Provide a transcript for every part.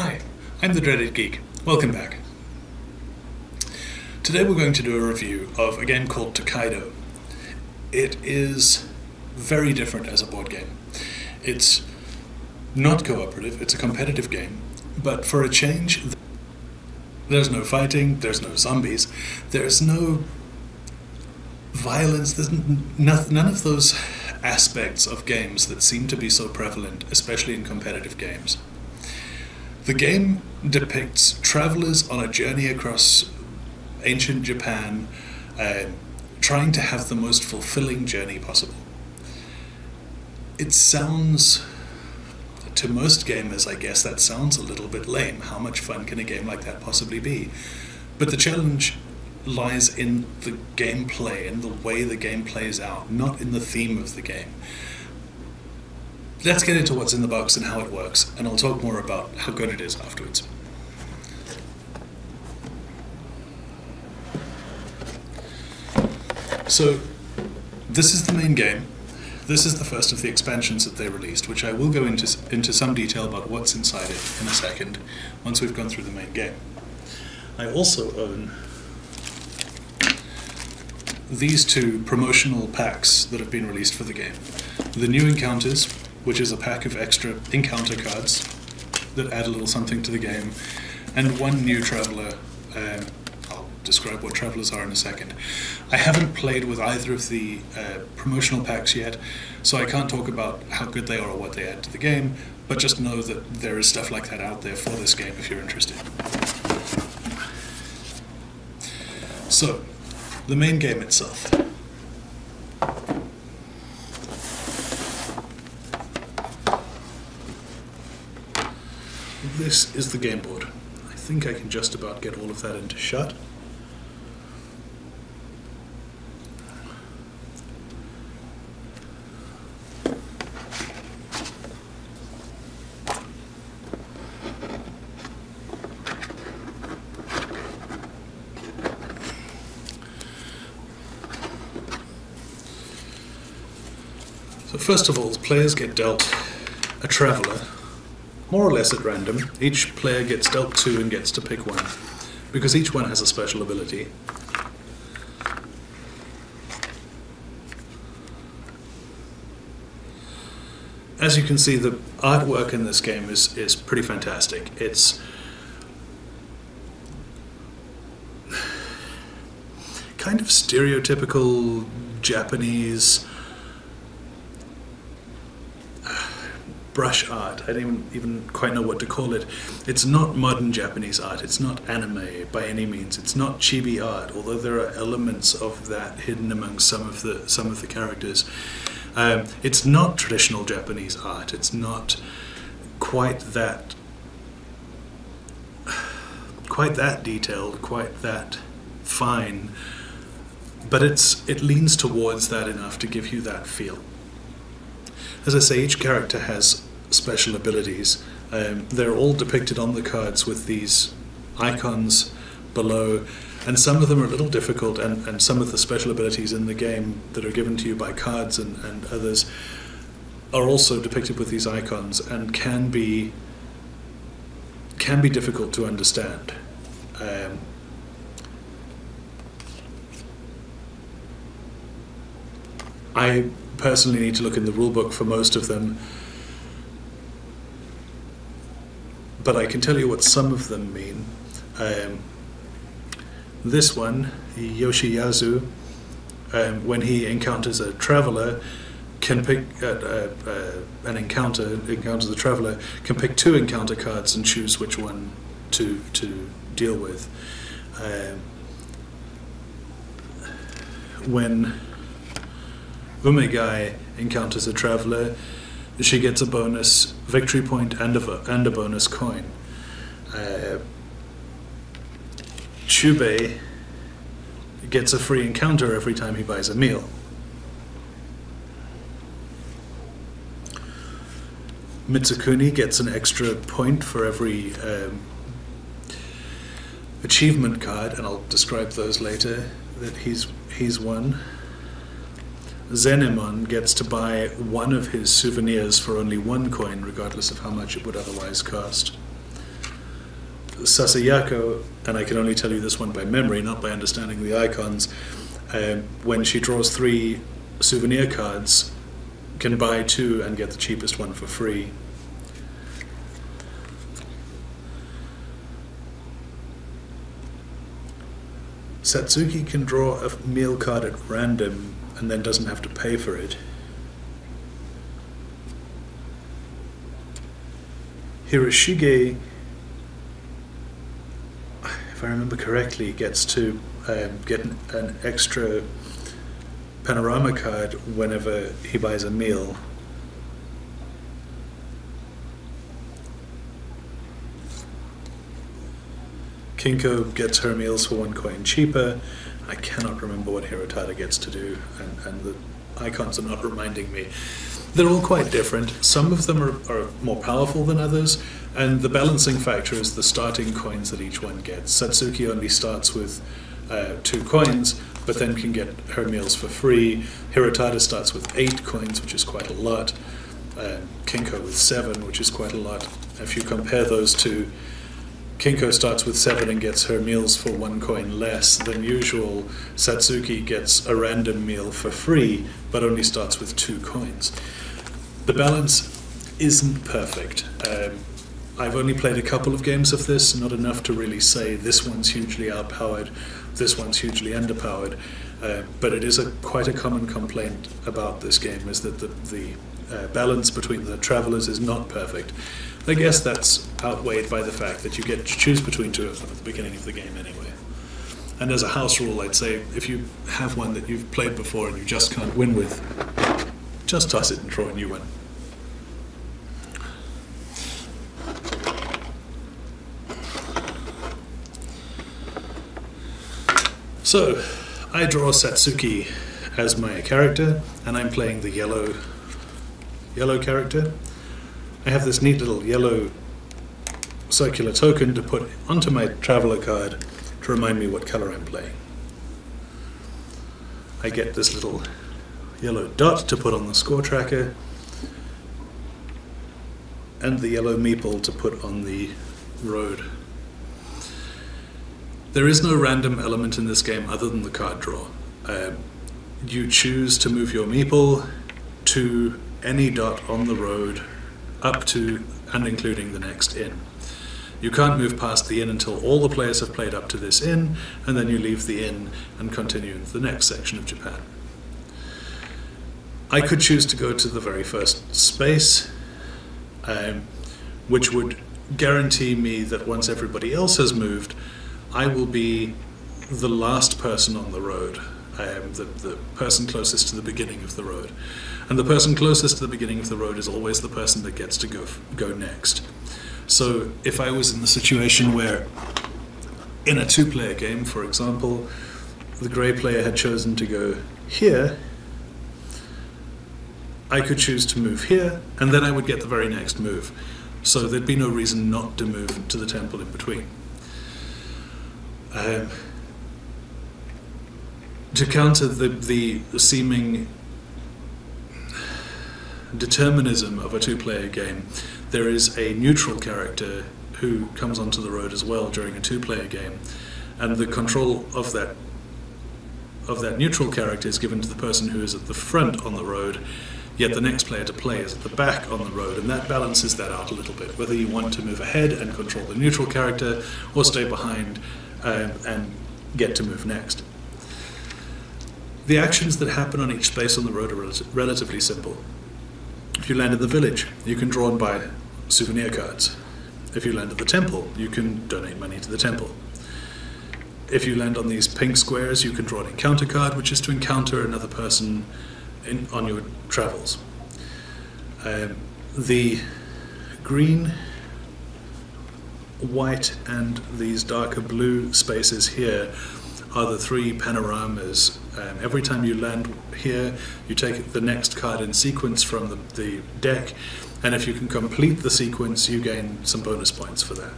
Hi, I'm the Dreaded Geek. Welcome back. Today we're going to do a review of a game called Tokaido. It is very different as a board game. It's not cooperative, it's a competitive game, but for a change, there's no fighting, there's no zombies, there's no violence, there's none of those aspects of games that seem to be so prevalent, especially in competitive games. The game depicts travelers on a journey across ancient Japan, trying to have the most fulfilling journey possible. It sounds, to most gamers, I guess, that sounds a little bit lame. How much fun can a game like that possibly be? But the challenge lies in the gameplay, in the way the game plays out, not in the theme of the game. Let's get into what's in the box and how it works, and I'll talk more about how good it is afterwards. So, this is the main game. This is the first of the expansions that they released, which I will go into some detail about what's inside it in a second, once we've gone through the main game. I also own these two promotional packs that have been released for the game. The New Encounters, which is a pack of extra encounter cards that add a little something to the game, and one new Traveler. I'll describe what Travelers are in a second. I haven't played with either of the promotional packs yet, so I can't talk about how good they are or what they add to the game, but just know that there is stuff like that out there for this game if you're interested. So, the main game itself. This is the game board. I think I can just about get all of that into shot. So first of all, players get dealt a Traveler, more or less at random. Each player gets dealt two and gets to pick one, because each one has a special ability. As you can see, the artwork in this game is pretty fantastic. It's kind of stereotypical Japanese brush art. I don't even quite know what to call it. It's not modern Japanese art. It's not anime by any means. It's not chibi art, although there are elements of that hidden among some of the characters. It's not traditional Japanese art. It's not quite that detailed, quite that fine. But it leans towards that enough to give you that feel. As I say, each character has special abilities. They're all depicted on the cards with these icons below, and some of them are a little difficult, and some of the special abilities in the game that are given to you by cards and others are also depicted with these icons and can be difficult to understand. I personally need to look in the rulebook for most of them, but I can tell you what some of them mean. This one, Yoshiyazu, when he encounters a Traveler, can pick encounters the Traveler, can pick two encounter cards and choose which one to deal with. When Umegai encounters a Traveler, she gets a bonus victory point and a bonus coin. Chubei gets a free encounter every time he buys a meal. Mitsukuni gets an extra point for every achievement card, and I'll describe those later, that he's won. Zenemon gets to buy one of his souvenirs for only one coin, regardless of how much it would otherwise cost. Sasayako, and I can only tell you this one by memory, not by understanding the icons, when she draws 3 souvenir cards, can buy 2 and get the cheapest one for free. Satsuki can draw a meal card at random and then doesn't have to pay for it. Hiroshige, if I remember correctly, gets to get an extra panorama card whenever he buys a meal. Kinko gets her meals for 1 coin cheaper. I cannot remember what Hirotada gets to do, and the icons are not reminding me. They're all quite different. Some of them are more powerful than others, and the balancing factor is the starting coins that each one gets. Satsuki only starts with 2 coins, but then can get her meals for free. Hirotada starts with 8 coins, which is quite a lot. Kinko with 7, which is quite a lot. If you compare those two, Kinko starts with 7 and gets her meals for 1 coin less than usual. Satsuki gets a random meal for free, but only starts with 2 coins. The balance isn't perfect. I've only played a couple of games of this, not enough to really say this one's hugely outpowered, this one's hugely underpowered, but it is quite a common complaint about this game, is that the balance between the travelers is not perfect. I guess that's outweighed by the fact that you get to choose between 2 of them at the beginning of the game anyway. And as a house rule, I'd say if you have one that you've played before and you just can't win with, just toss it and draw a new one. So, I draw Satsuki as my character, and I'm playing the yellow character. I have this neat little yellow circular token to put onto my traveler card to remind me what color I'm playing. I get this little yellow dot to put on the score tracker, and the yellow meeple to put on the road. There is no random element in this game other than the card draw. You choose to move your meeple to any dot on the road up to and including the next inn. You can't move past the inn until all the players have played up to this inn, and then you leave the inn and continue into the next section of Japan. I could choose to go to the very first space, which would guarantee me that once everybody else has moved, I will be the last person on the road, the person closest to the beginning of the road. And the person closest to the beginning of the road is always the person that gets to go next. So if I was in the situation where, in a 2-player game, for example, the grey player had chosen to go here, I could choose to move here, and then I would get the very next move. So there'd be no reason not to move to the temple in between. To counter the seeming determinism of a 2-player game, there is a neutral character who comes onto the road as well during a 2-player game, and the control of that neutral character is given to the person who is at the front on the road, yet the next player to play is at the back on the road, and that balances that out a little bit, whether you want to move ahead and control the neutral character or stay behind and get to move next. The actions that happen on each space on the road are relatively simple. If you land in the village, you can draw and buy souvenir cards. If you land at the temple, you can donate money to the temple. If you land on these pink squares, you can draw an encounter card, which is to encounter another person on your travels. The green, white, and these darker blue spaces here are the 3 panoramas. Every time you land here, you take the next card in sequence from the deck, and if you can complete the sequence, you gain some bonus points for that.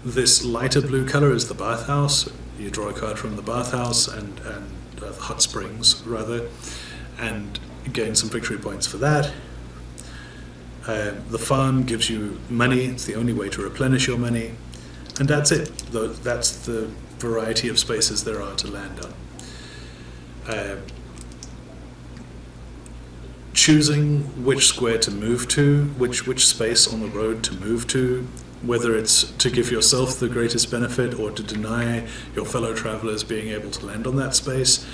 This lighter blue color is the bathhouse. You draw a card from the bathhouse and hot springs, rather, and gain some victory points for that. The farm gives you money. It's the only way to replenish your money. And that's it. That's the variety of spaces there are to land on. Choosing which square to move to, which space on the road to move to, whether it's to give yourself the greatest benefit or to deny your fellow travelers being able to land on that space,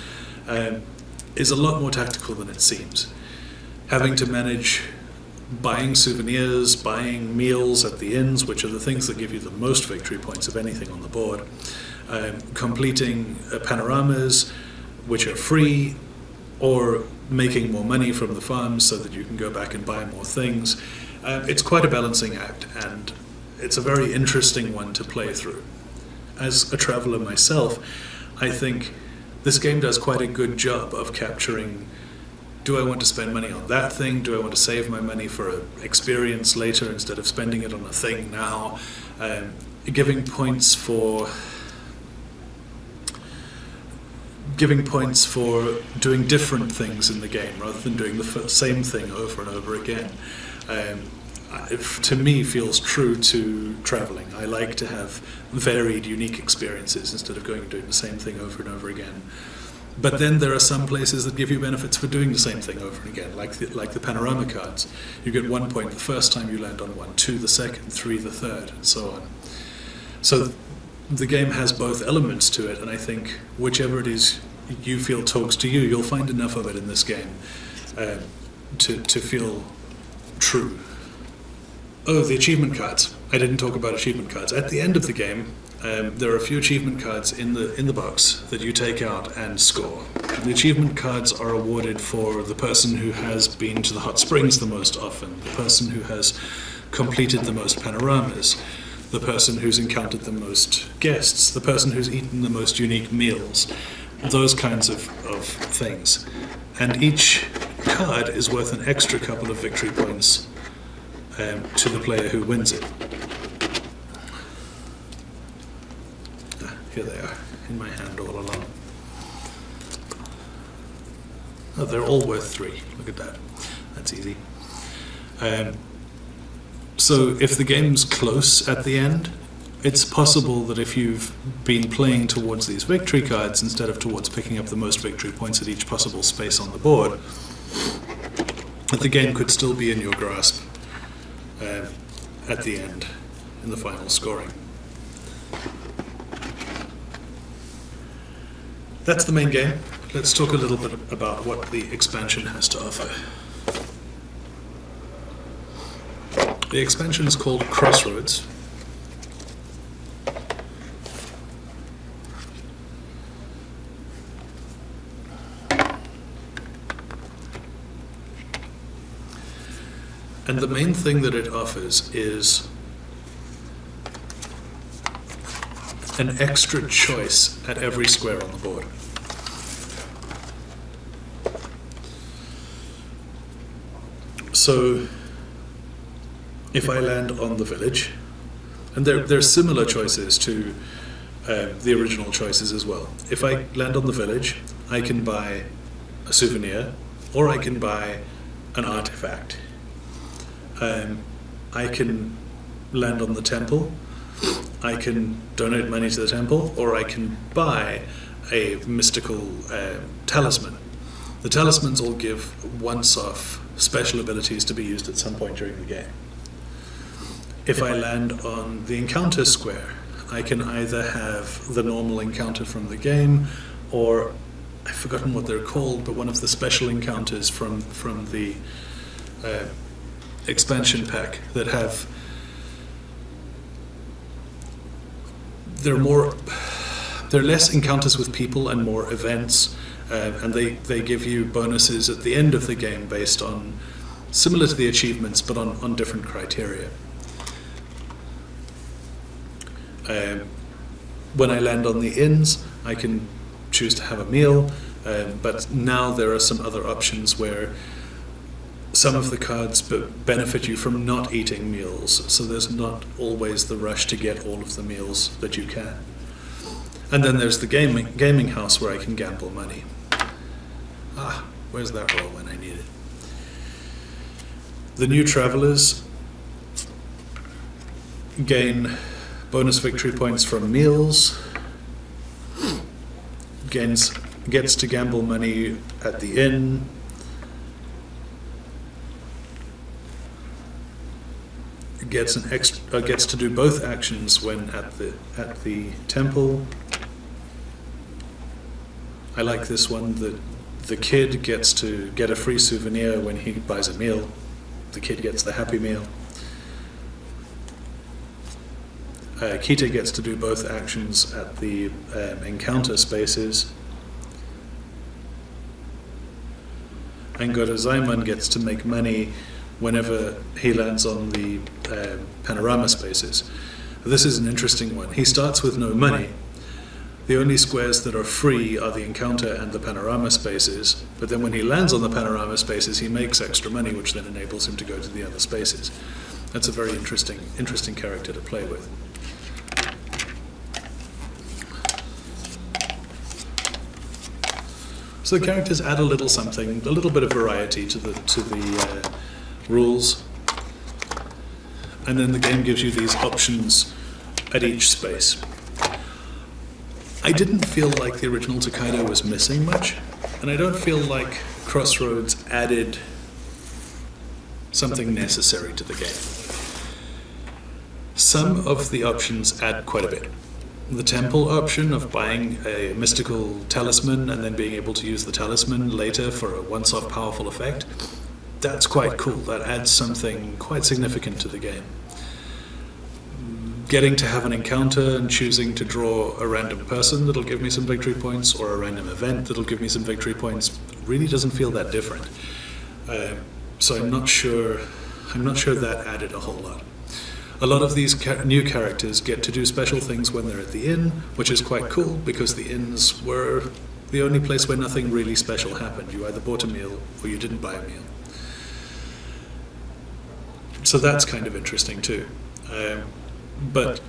is a lot more tactical than it seems. Having to manage buying souvenirs, buying meals at the inns, which are the things that give you the most victory points of anything on the board, completing panoramas, which are free, or making more money from the farms so that you can go back and buy more things. It's quite a balancing act, and it's a very interesting one to play through. As a traveler myself, I think this game does quite a good job of capturing, do I want to spend money on that thing? Do I want to save my money for an experience later instead of spending it on a thing now? Giving points for doing different things in the game rather than doing the same thing over and over again. To me, feels true to traveling. I like to have varied, unique experiences instead of going and doing the same thing over and over again. But then there are some places that give you benefits for doing the same thing over and again, like the panorama cards. You get 1 point the first time you land on one, 2 the second, 3 the third, and so on. So the game has both elements to it, and I think whichever it is you feel talks to you, you'll find enough of it in this game to feel true. Oh, the achievement cards. I didn't talk about achievement cards. At the end of the game, there are a few achievement cards in the box that you take out and score. The achievement cards are awarded for the person who has been to the hot springs the most often, the person who has completed the most panoramas, the person who's encountered the most guests, the person who's eaten the most unique meals, those kinds of things. And each card is worth an extra couple of victory points to the player who wins it. Here they are, in my hand all along. Oh, they're all worth 3. Look at that. That's easy. So if the game's close at the end, it's possible that if you've been playing towards these victory cards instead of towards picking up the most victory points at each possible space on the board, that the game could still be in your grasp at the end, in the final scoring. That's the main game. Let's talk a little bit about what the expansion has to offer. The expansion is called Crossroads. And the main thing that it offers is an extra choice at every square on the board. So if I land on the village, and there's similar choices to the original choices as well. If I land on the village, I can buy a souvenir, or I can buy an artifact. I can land on the temple, I can donate money to the temple, or I can buy a mystical talisman. The talismans all give once-off special abilities to be used at some point during the game. If I land on the encounter square, I can either have the normal encounter from the game, or I've forgotten what they're called, but one of the special encounters from the expansion pack that have they're less encounters with people and more events, and they give you bonuses at the end of the game based on, similar to the achievements, but on different criteria. When I land on the inns, I can choose to have a meal, but now there are some other options where some of the cards benefit you from not eating meals, so there's not always the rush to get all of the meals that you can. And then there's the gaming house where I can gamble money. Ah, where's that roll when I need it? The new travelers gain Bonus victory points from meals. Gets to gamble money at the inn. Gets to do both actions when at the temple. I like this one. The kid gets to get a free souvenir when he buys a meal. The kid gets the Happy Meal. Kita gets to do both actions at the encounter spaces. And Gorozaimon gets to make money whenever he lands on the panorama spaces. This is an interesting one. He starts with no money. The only squares that are free are the encounter and the panorama spaces, but then when he lands on the panorama spaces, he makes extra money, which then enables him to go to the other spaces. That's a very interesting character to play with. So the characters add a little something, a little bit of variety to the rules, and then the game gives you these options at each space. I didn't feel like the original Tokaido was missing much, and I don't feel like Crossroads added something necessary to the game. Some of the options add quite a bit. The temple option of buying a mystical talisman and then being able to use the talisman later for a once-off powerful effect, that's quite cool. That adds something quite significant to the game. Getting to have an encounter and choosing to draw a random person that'll give me some victory points, or a random event that'll give me some victory points, really doesn't feel that different. So I'm not sure that added a whole lot. A lot of these new characters get to do special things when they're at the inn, which is quite cool, because the inns were the only place where nothing really special happened. You either bought a meal or you didn't buy a meal. So that's kind of interesting too. But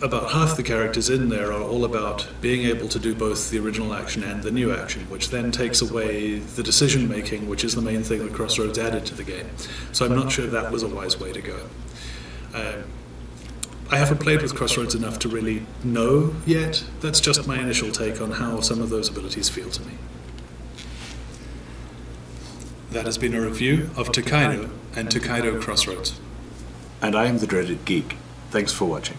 about half the characters in there are all about being able to do both the original action and the new action, which then takes away the decision making, which is the main thing that Crossroads added to the game. So I'm not sure that was a wise way to go. I haven't played with Crossroads enough to really know yet. That's just my initial take on how some of those abilities feel to me. That has been a review of Tokaido and Tokaido Crossroads. And I am the dreaded geek. Thanks for watching.